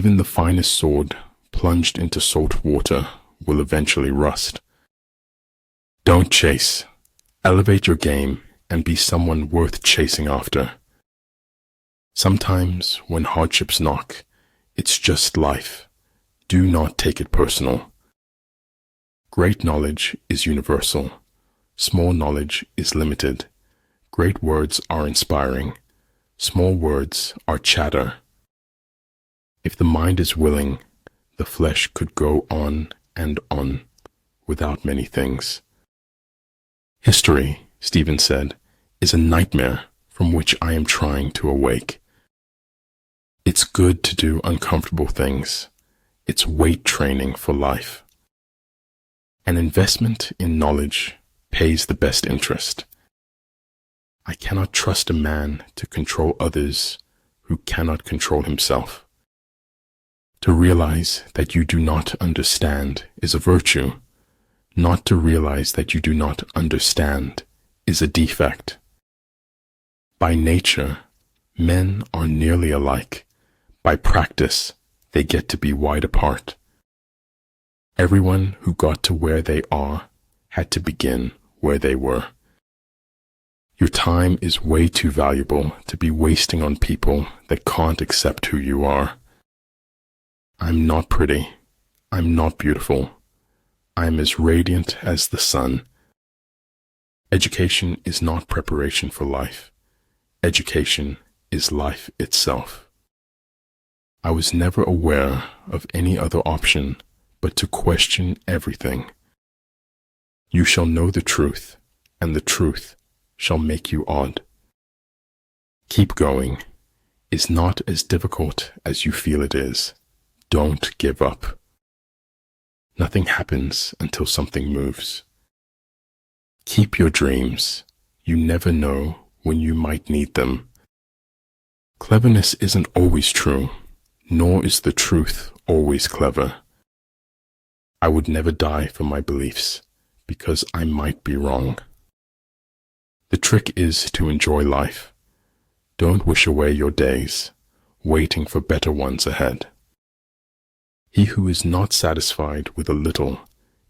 Even the finest sword plunged into salt water will eventually rust. Don't chase. Elevate your game and be someone worth chasing after. Sometimes when hardships knock, it's just life. Do not take it personal. Great knowledge is universal. Small knowledge is limited. Great words are inspiring. Small words are chatter. If the mind is willing, the flesh could go on and on without many things. History, Stephen said, is a nightmare from which I am trying to awake. It's good to do uncomfortable things. It's weight training for life. An investment in knowledge pays the best interest. I cannot trust a man to control others who cannot control himself. To realize that you do not understand is a virtue. Not to realize that you do not understand is a defect. By nature, men are nearly alike. By practice, they get to be wide apart. Everyone who got to where they are had to begin where they were. Your time is way too valuable to be wasting on people that can't accept who you are. I'm not pretty. I'm not beautiful. I'm as radiant as the sun. Education is not preparation for life. Education is life itself. I was never aware of any other option but to question everything. You shall know the truth, and the truth shall make you odd. Keep going. It's not as difficult as you feel it is. Don't give up. Nothing happens until something moves. Keep your dreams. You never know when you might need them. Cleverness isn't always true, nor is the truth always clever. I would never die for my beliefs, because I might be wrong. The trick is to enjoy life. Don't wish away your days, waiting for better ones ahead. He who is not satisfied with a little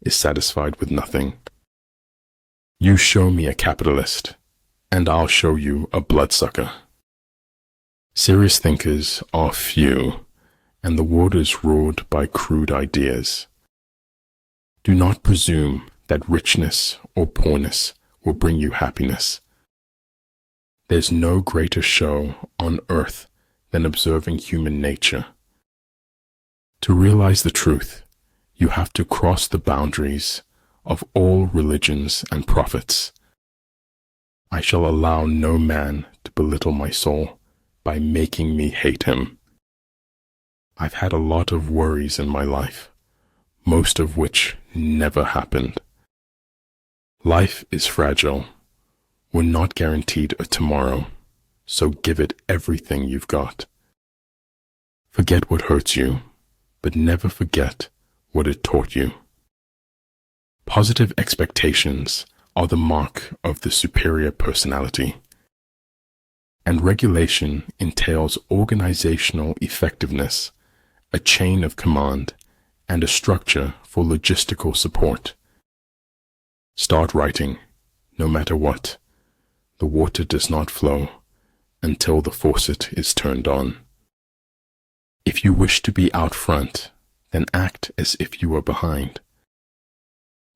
is satisfied with nothing. You show me a capitalist, and I'll show you a bloodsucker. Serious thinkers are few, and the world is ruled by crude ideas. Do not presume that richness or poorness will bring you happiness. There's no greater show on earth than observing human nature. To realize the truth, you have to cross the boundaries of all religions and prophets. I shall allow no man to belittle my soul by making me hate him. I've had a lot of worries in my life, most of which never happened. Life is fragile. We're not guaranteed a tomorrow, so give it everything you've got. Forget what hurts you, but never forget what it taught you. Positive expectations are the mark of the superior personality. And regulation entails organizational effectiveness, a chain of command, and a structure for logistical support. Start writing, no matter what. The water does not flow until the faucet is turned on. If you wish to be out front, then act as if you are behind.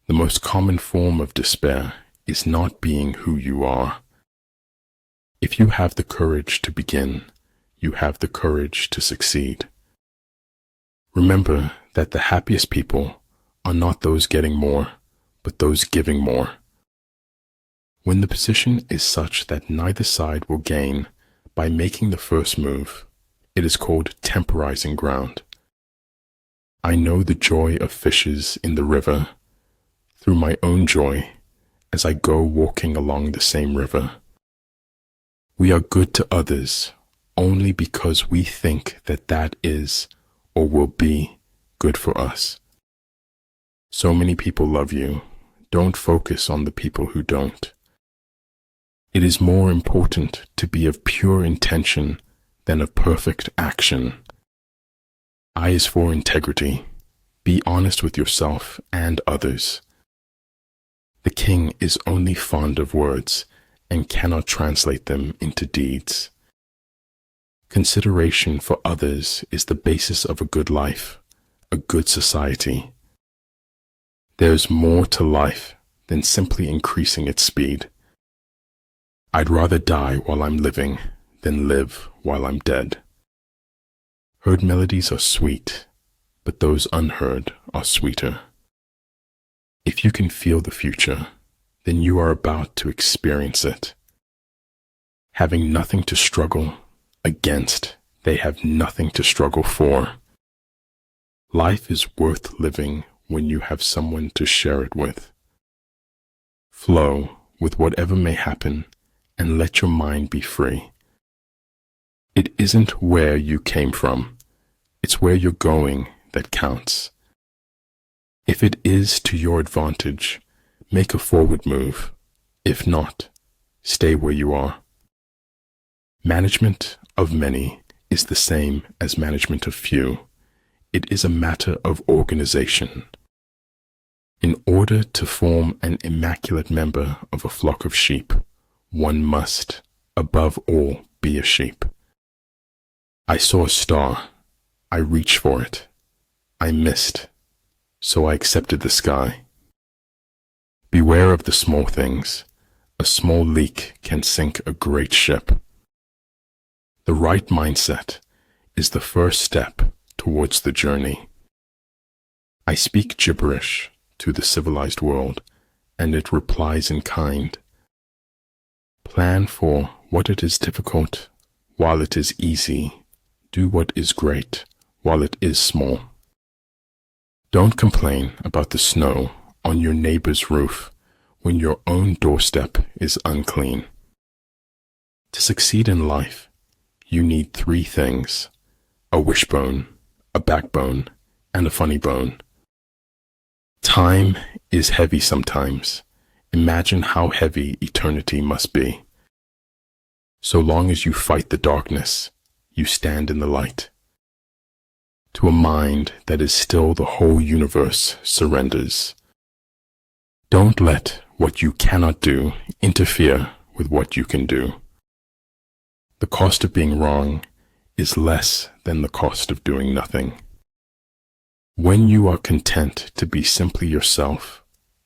The most common form of despair is not being who you are. If you have the courage to begin, you have the courage to succeed. Remember that the happiest people are not those getting more, but those giving more. When the position is such that neither side will gain by making the first move, it is called temporizing ground. I know the joy of fishes in the river through my own joy as I go walking along the same river. We are good to others only because we think that that is or will be good for us. So many people love you. Don't focus on the people who don't. It is more important to be of pure intention than of perfect action. I is for integrity. Be honest with yourself and others. The king is only fond of words and cannot translate them into deeds. Consideration for others is the basis of a good life, a good society. There is more to life than simply increasing its speed. I'd rather die while I'm living than live while I'm dead. Heard melodies are sweet, but those unheard are sweeter. If you can feel the future, then you are about to experience it. Having nothing to struggle against, they have nothing to struggle for. Life is worth living when you have someone to share it with. Flow with whatever may happen and let your mind be free. It isn't where you came from, it's where you're going that counts. If it is to your advantage, make a forward move. If not, stay where you are. Management of many is the same as management of few. It is a matter of organization. In order to form an immaculate member of a flock of sheep, one must, above all, be a sheep. I saw a star. I reached for it. I missed, so I accepted the sky. Beware of the small things. A small leak can sink a great ship. The right mindset is the first step towards the journey. I speak gibberish to the civilized world, and it replies in kind. Plan for what it is difficult while it is easy. Do what is great while it is small. Don't complain about the snow on your neighbor's roof when your own doorstep is unclean. To succeed in life, you need 3 things: a wishbone, a backbone, and a funny bone. Time is heavy sometimes. Imagine how heavy eternity must be. So long as you fight the darkness, you stand in the light. To a mind that is still, the whole universe surrenders. Don't let what you cannot do interfere with what you can do. The cost of being wrong is less than the cost of doing nothing. When you are content to be simply yourself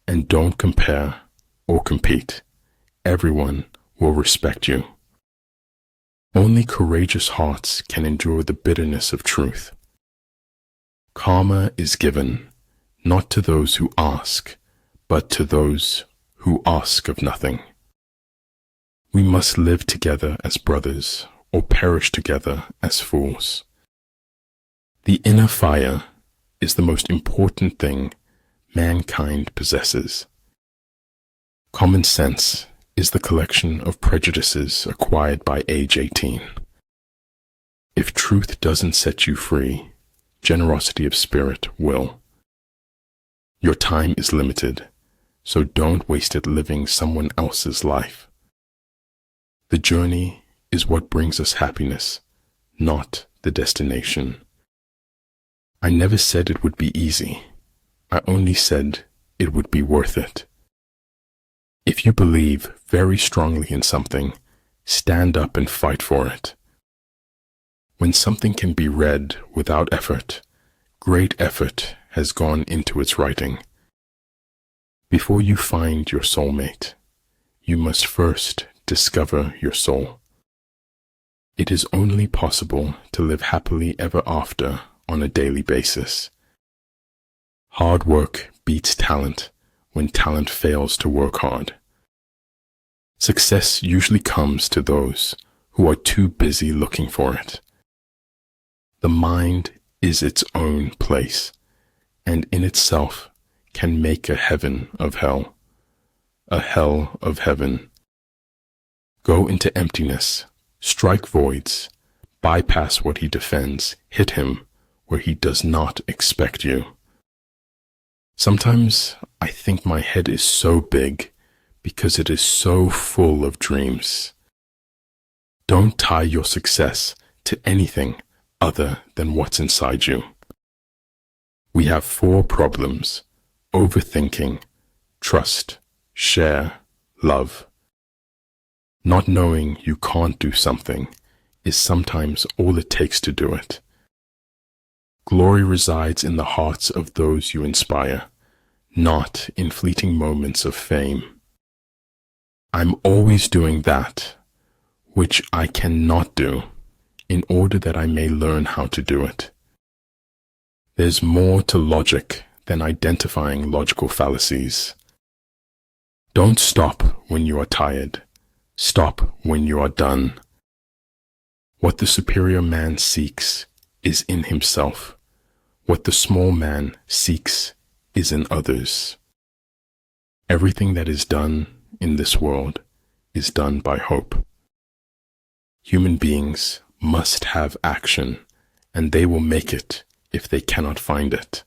and don't compare or compete, everyone will respect you. Only courageous hearts can endure the bitterness of truth. Karma is given, not to those who ask, but to those who ask of nothing. We must live together as brothers, or perish together as fools. The inner fire is the most important thing mankind possesses. Common sense is the collection of prejudices acquired by age 18. If truth doesn't set you free, generosity of spirit will. Your time is limited, so don't waste it living someone else's life. The journey is what brings us happiness, not the destination. I never said it would be easy. I only said it would be worth it. If you believe very strongly in something, stand up and fight for it. When something can be read without effort, great effort has gone into its writing. Before you find your soulmate, you must first discover your soul. It is only possible to live happily ever after on a daily basis. Hard work beats talent when talent fails to work hard. Success usually comes to those who are too busy looking for it. The mind is its own place, and in itself can make a heaven of hell, a hell of heaven. Go into emptiness, strike voids, bypass what he defends, hit him where he does not expect you. Sometimes I think my head is so big because it is so full of dreams. Don't tie your success to anything other than what's inside you. We have four problems: overthinking, trust, share, love. Not knowing you can't do something is sometimes all it takes to do it. Glory resides in the hearts of those you inspire, not in fleeting moments of fame. I'm always doing that which I cannot do in order that I may learn how to do it. There's more to logic than identifying logical fallacies. Don't stop when you are tired. Stop when you are done. What the superior man seeks is in himself. What the small man seeks is in others. Everything that is done in this world is done by hope. Human beings must have action, and they will make it if they cannot find it.